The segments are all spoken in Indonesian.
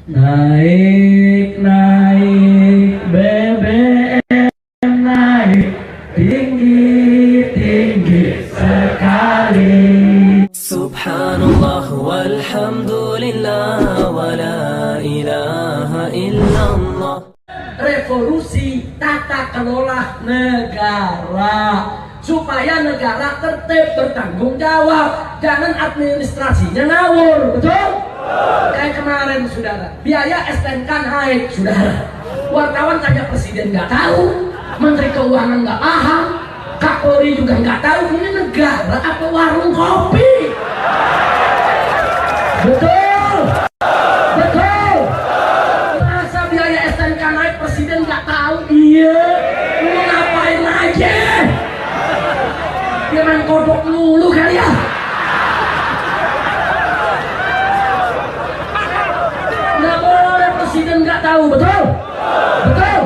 Naik, naik, BBM naik, tinggi, tinggi sekali. Subhanallah walhamdulillah wa la ilaha illallah. Revolusi tata kelola negara supaya negara tertib, bertanggung jawab, jangan administrasinya ngawur, betul? Kayak kemarin saudara, biaya STNK naik saudara, wartawan tanya presiden nggak tahu, menteri keuangan nggak paham, Kapolri juga nggak tahu. Ini negara apa warung kopi? Betul, betul. Masa biaya STNK naik presiden nggak tahu? Iya, mau ngapain aja? Dia main kodok mulu kali ya. Nggak boleh presiden nggak tahu, betul? Betul.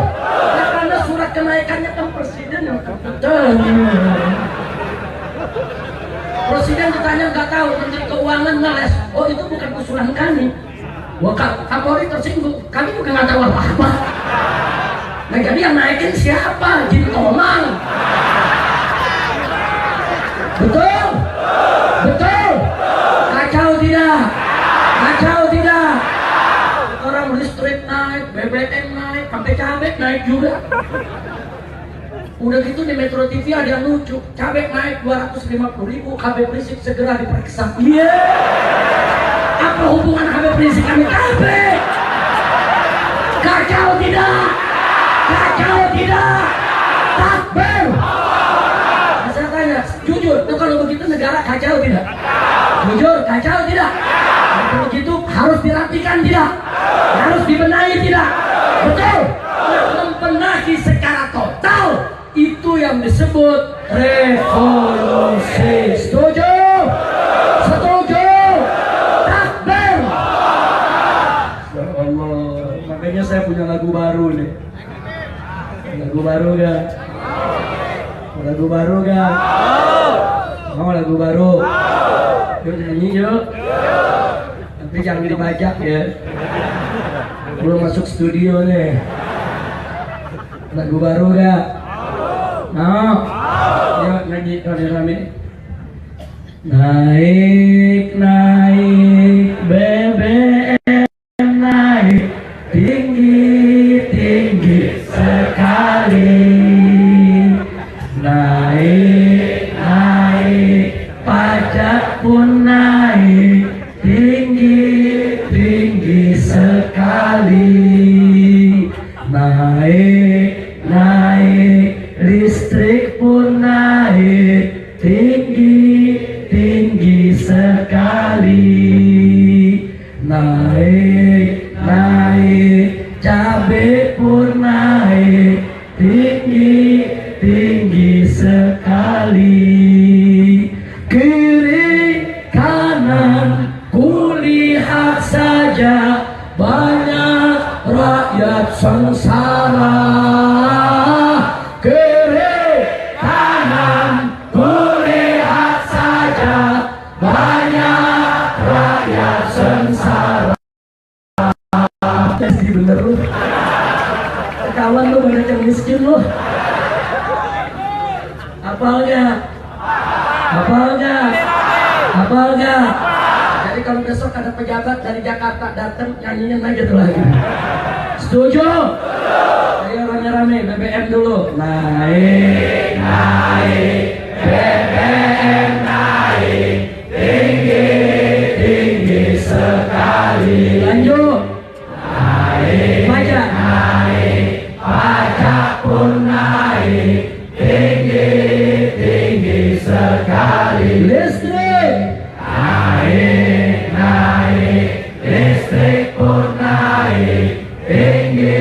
Ya, karena surat kenaikannya kan presiden yang betul. Presiden ditanya nggak tahu, menteri keuangan ngeles. Oh itu bukan usulan kami. Wah, Kapolri tersinggung. Kami juga nggak tahu apa-apa. Nah jadi yang naikin siapa? Jin Tomang. Betul? Betul? Kacau tidak? Kacau tidak? Orang listrik naik, BBM naik, sampai cabai naik juga. Udah gitu di Metro TV ada yang lucu, cabai naik 250.000, Habib Rizik segera diperiksa. Iya. Apa hubungan Habib Rizik kami cabai? Kacau tidak? Kacau tidak? Takbir. Saya tanya, jujur, tuh kalau begitu negara kacau tidak? Jujur, kacau tidak? Kalau begitu harus dirapikan tidak? Harus dibenahi tidak? Betul? Membenahi secara total, itu yang disebut revolusi. Setuju? Setuju? Takbir. Ya Allah, makanya saya punya lagu baru nih. Lagu baru gak? Lagu baru gak? Mau lagu baru? Yuk nyanyi yuk. Tapi jangan dibajak ya. Belum masuk studio nih. Lagu baru gak? Mau? Yuk nyanyi rame-rame. Naik, naik, BBM naik, tinggi, tinggi sekali. Naik, naik, pajak pun naik, tinggi, tinggi sekali. Naik, naik, listrik pun naik, tinggi, tinggi sekali. Naik, naik, cabai pun naik, tinggi, tinggi sekali. Kiri kanan kulihat saja, banyak rakyat sengsara. Kiri kanan kulihat saja, banyak rakyat sengsara. Jadi bener lu, kawan lu banyak yang miskin lu. Apalnya? Apalnya? Apalnya? Jadi kalau besok ada pejabat dari Jakarta datang, nyanyinya gitu lagi. Setuju? Ayo rame-rame, BBM dulu. Naik, naik, BBM naik, tinggi, tinggi sekali. Lanjut. Naik, pajak naik, pajak pun naik, tinggi, tinggi sekali. Listrik naik, naik, listrik pun naik, tinggi,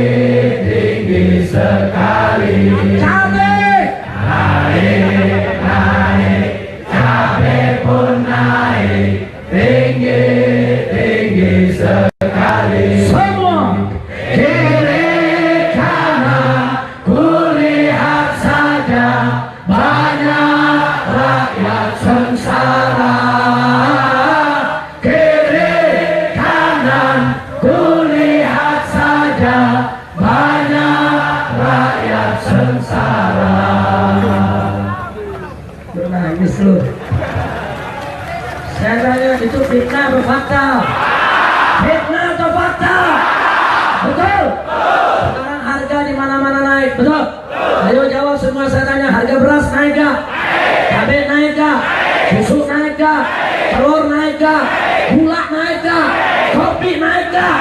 tinggi sekali. Cabai naik, naik, cabai pun naik, tinggi, tinggi sekali. Semua kiri kanan kulihat saja, banyak rakyat sengsara. Kiri kanan kulihat saja banyak rakyat sengsara. Nangis lu. Saya tanya, itu fitnah atau fakta? Fitnah atau fakta? Betul? Sekarang harga di mana-mana naik, betul? Ayo jawab semua, saya tanya, harga beras naik gak? Cabai naik gak? Susu naik gak? Telur naik gak? Gula naik gak? Kopi naik gak?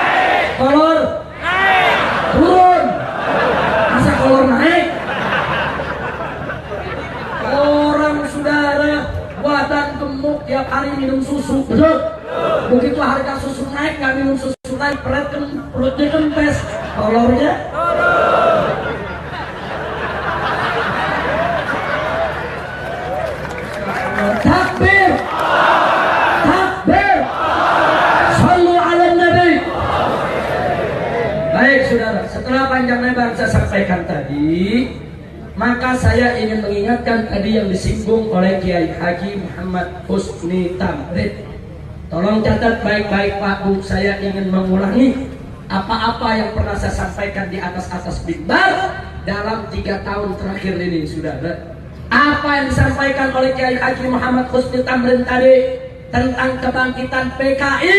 Kolor turun. Masa kolor naik? Orang saudara badan gemuk tiap hari minum susu, betul? Begitu harga susu naik, nggak minum susu naik, perutnya kempes, kolornya takbir, takbir, sallu ala nabi. Baik saudara, setelah panjang lebar saya sampaikan tadi, maka saya ingin mengingatkan tadi yang disinggung oleh Kiai Haji Muhammad Husni Tamrin. Tolong catat baik-baik Pak Bu, saya ingin mengulangi apa-apa yang pernah saya sampaikan di atas mimbar dalam 3 tahun terakhir ini, saudara. Apa yang disampaikan oleh Kiai Haji Muhammad Husni Tamrin tadi tentang kebangkitan PKI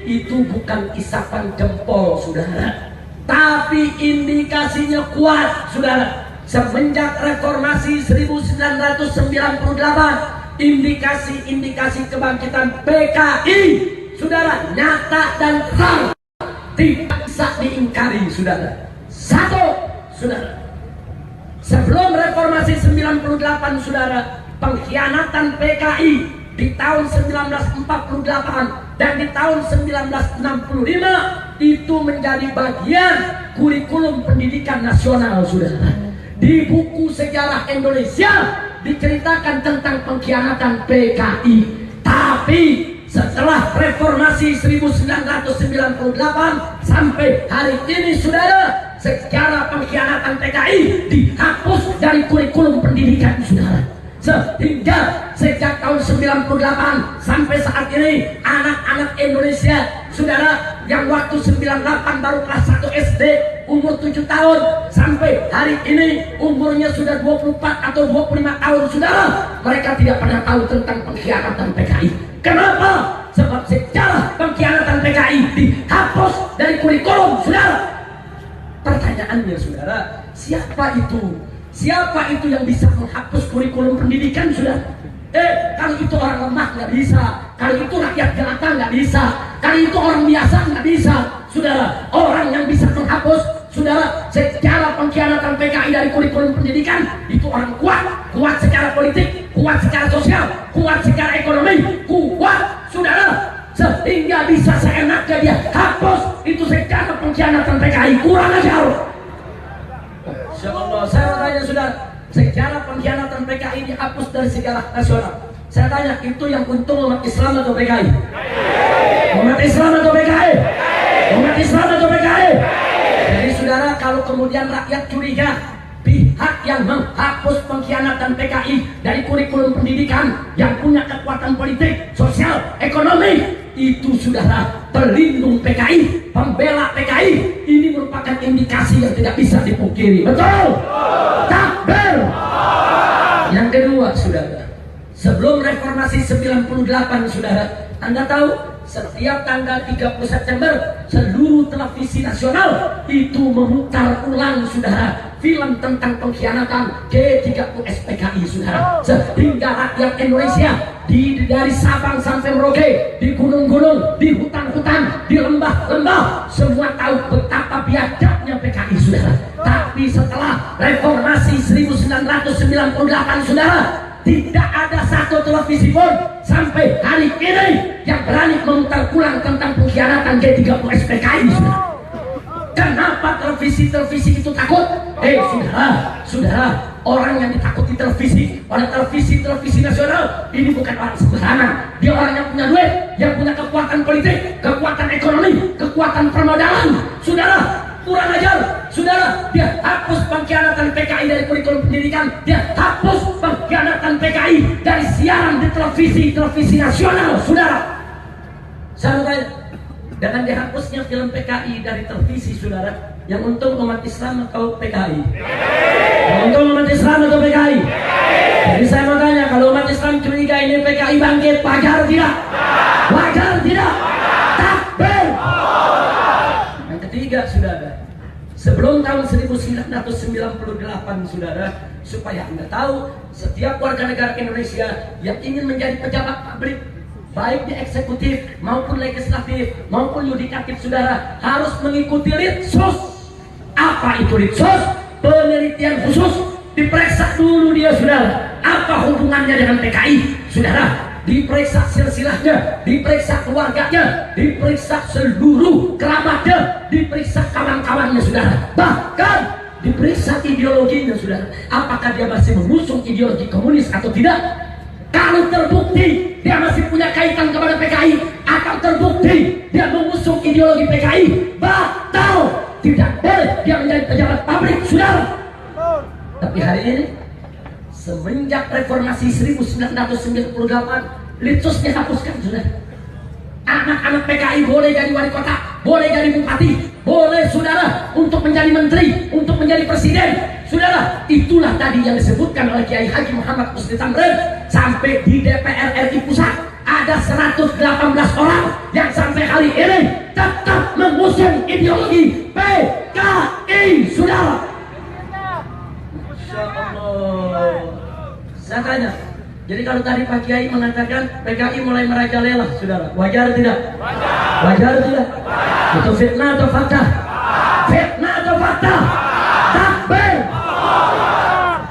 itu bukan isapan jempol, saudara, tapi indikasinya kuat, saudara. Semenjak reformasi 1998, indikasi-indikasi kebangkitan PKI, saudara, nyata dan terang, tidak bisa diingkari, saudara. Satu, saudara, sebelum reformasi 98, saudara, pengkhianatan PKI di tahun 1948 dan di tahun 1965 itu menjadi bagian kurikulum pendidikan nasional, saudara. Di buku sejarah Indonesia diceritakan tentang pengkhianatan PKI. Tapi setelah reformasi 1998 sampai hari ini, saudara, sejarah pengkhianatan PKI dihapus dari kurikulum pendidikan, saudara. Sehingga sejak tahun 98 sampai saat ini anak-anak Indonesia, saudara, yang waktu 98 baru kelas 1 SD, umur 7 tahun sampai hari ini umurnya sudah 24 atau 25 tahun, saudara, mereka tidak pernah tahu tentang pengkhianatan PKI. Kenapa? Sebab sejarah pengkhianatan PKI dihapus dari kurikulum, saudara. Pertanyaannya, saudara, siapa itu? Siapa itu yang bisa menghapus kurikulum pendidikan, saudara? Kalau itu orang lemah nggak bisa, kalau itu rakyat jelata nggak bisa, kalau itu orang biasa nggak bisa, saudara. Orang yang bisa menghapus, saudara, secara pengkhianatan PKI dari kurikulum pendidikan itu orang kuat, kuat secara politik, kuat secara sosial, kuat secara ekonomi, kuat, saudara, sehingga bisa seenaknya dia hapus itu secara pengkhianatan PKI. Kurang ajar. Insya Allah, saya tanya, saudara, sejarah pengkhianatan PKI dihapus dari sejarah nasional. Saya tanya, itu yang untung umat Islam atau PKI? Umat Islam atau PKI? Umat Islam atau PKI? Jadi saudara, kalau kemudian rakyat curiga pihak yang menghapus pengkhianatan PKI dari kurikulum pendidikan yang punya kekuatan politik, sosial, ekonomi, itu saudara pelindung PKI, pembela PKI, ini merupakan indikasi yang tidak bisa dipungkiri. Betul? Takbir. Yang kedua, saudara, sebelum reformasi 98, saudara, Anda tahu setiap tanggal 30 September seluruh televisi nasional itu memutar ulang, saudara, film tentang pengkhianatan G30S PKI, saudara. Sehingga rakyat Indonesia dari Sabang sampai Merauke, di gunung-gunung, di hutan-hutan, di lembah-lembah, semua tahu betapa biadabnya PKI, saudara. Tapi setelah reformasi 1998, saudara, tidak ada satu televisi pun sampai hari ini yang berani memutar ulang tentang pengkhianatan G30S PKI, saudara. Kenapa televisi-televisi itu takut? Saudara, orang yang ditakuti televisi oleh televisi nasional ini bukan orang sembarangan. Dia orang yang punya duit, yang punya kekuatan politik, kekuatan ekonomi, kekuatan permodalan. Saudara, kurang ajar. Saudara, dia hapus pengkhianatan PKI dari kurikulum pendidikan. Dia hapus pengkhianatan PKI dari siaran di televisi nasional, saudara. Saya tanya, dengan dihapusnya film PKI dari televisi, saudara, yang untung umat Islam atau PKI? Yang untung umat Islam atau PKI? Jadi saya mau tanya, kalau umat Islam curiga ini PKI bangkit, wajar tidak? Wajar tidak? Takbir! Yang ketiga, saudara, sebelum tahun 1998, saudara, supaya Anda tahu, setiap warga negara Indonesia yang ingin menjadi pejabat publik, baik di eksekutif maupun legislatif maupun yudikatif, saudara, harus mengikuti Litsus. Apa itu Litsus? Penelitian khusus. Diperiksa dulu dia, saudara, apa hubungannya dengan PKI, saudara. Diperiksa silsilahnya, diperiksa keluarganya, diperiksa seluruh kerabatnya, diperiksa kawan-kawannya, saudara. Bahkan diperiksa ideologinya, saudara. Apakah dia masih mengusung ideologi komunis atau tidak? Kalau terbukti dia masih punya kaitan kepada PKI, atau terbukti dia mengusung ideologi PKI, batal, tidak boleh dia menjadi pejabat publik, saudara. Tapi hari ini, semenjak reformasi 1998, Litsus dihapuskan, saudara. Anak-anak PKI boleh jadi wali kota, boleh jadi bupati, boleh, saudara, untuk menjadi menteri, untuk menjadi presiden, saudara. Itulah tadi yang disebutkan oleh Kiai Haji Muhammad Husni Tamrin. Sampai di DPR RI pusat ada 118 orang yang sampai hari ini tetap mengusung ideologi PKI, saudara. Masya Allah. Saya tanya, jadi kalau tadi Pak Kiai mengatakan PKI mulai merajalela, saudara, wajar tidak? Wajar tidak? Itu fitnah atau fakta? Fitnah atau fakta? Takbir!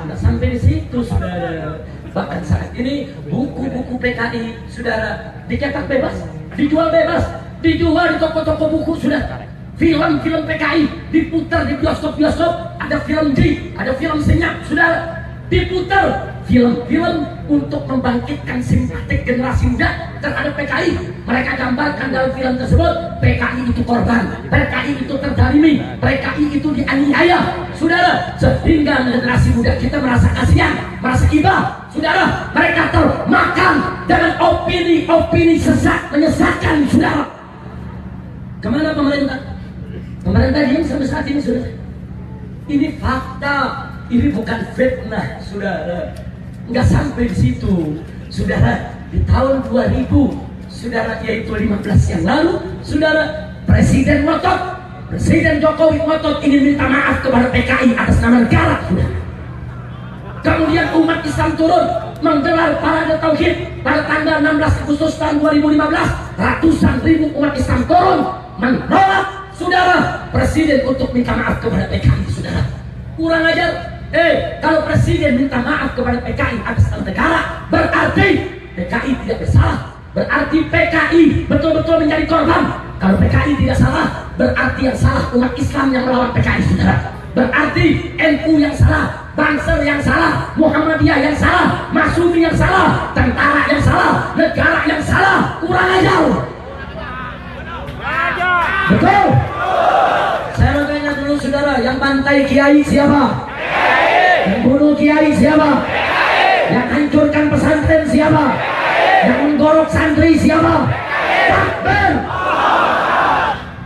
Tidak sampai di situ, saudara. Bahkan saat ini buku-buku PKI, saudara, dicetak bebas, dijual bebas, dijual di toko-toko buku, saudara. Film-film PKI diputar di bioskop-bioskop. Ada film J, ada film Senyap, saudara, diputar. Film-film untuk membangkitkan simpatik generasi muda terhadap PKI. Mereka gambarkan dalam film tersebut PKI itu korban, PKI itu terzalimi, PKI itu dianiaya, saudara, sehingga generasi muda kita merasa kasihan, merasa iba, saudara. Mereka termakan dengan opini-opini sesat, menyesatkan, saudara. Kemana pemerintah? Pemerintah diam sampai saat ini, saudara. Ini fakta, ini bukan fitnah, saudara. Nggak sampai di situ, saudara. Di tahun 2000, saudara, yaitu 15 yang lalu, saudara, Presiden Jokowi ngotot ingin minta maaf kepada PKI atas nama negara, saudara. Kemudian umat Islam turun menggelar parade tauhid pada tanggal 16 Agustus tahun 2015. Ratusan ribu umat Islam turun menolak, saudara, Presiden untuk minta maaf kepada PKI, saudara. Kurang ajar. Kalau Presiden minta maaf kepada PKI atas nama negara, berarti PKI tidak bersalah, berarti PKI betul-betul menjadi korban. Kalau PKI tidak salah, berarti yang salah umat Islam yang melawan PKI, saudara. Berarti NU yang salah, Banser yang salah, Muhammadiyah yang salah, Masyumi yang salah, tentara yang salah, negara yang salah. Kurang ajar. Betul. Saya mau tanya dulu, saudara, yang bantai kiai siapa? Yang bunuh kiai siapa? Yang hancurkan pesantren siapa? Yang menggorok santri siapa? Takbir!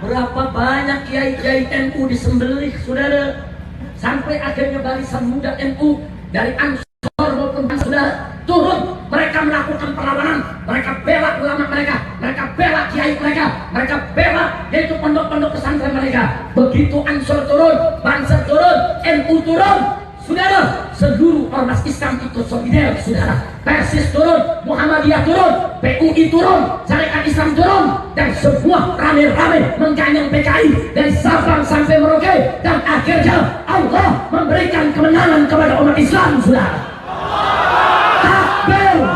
Berapa banyak kiai-kiai NU disembelih, saudara, sampai akhirnya barisan muda NU dari Ansor maupun saudara turun. Mereka melakukan perlawanan, mereka bela ulama mereka bela kiai mereka bela yaitu pondok-pondok pesantren mereka. Begitu Ansor turun, Banser turun, NU turun, saudara, seluruh ormas Islam ikut solidar, saudara. Persis turun, Muhammadiyah turun, PUI turun, Syarikat Islam turun, dan semua rame-rame mengganyang PKI dari Sabang sampai Merauke, dan akhirnya Allah memberikan kemenangan kepada umat Islam, saudara. Takbir!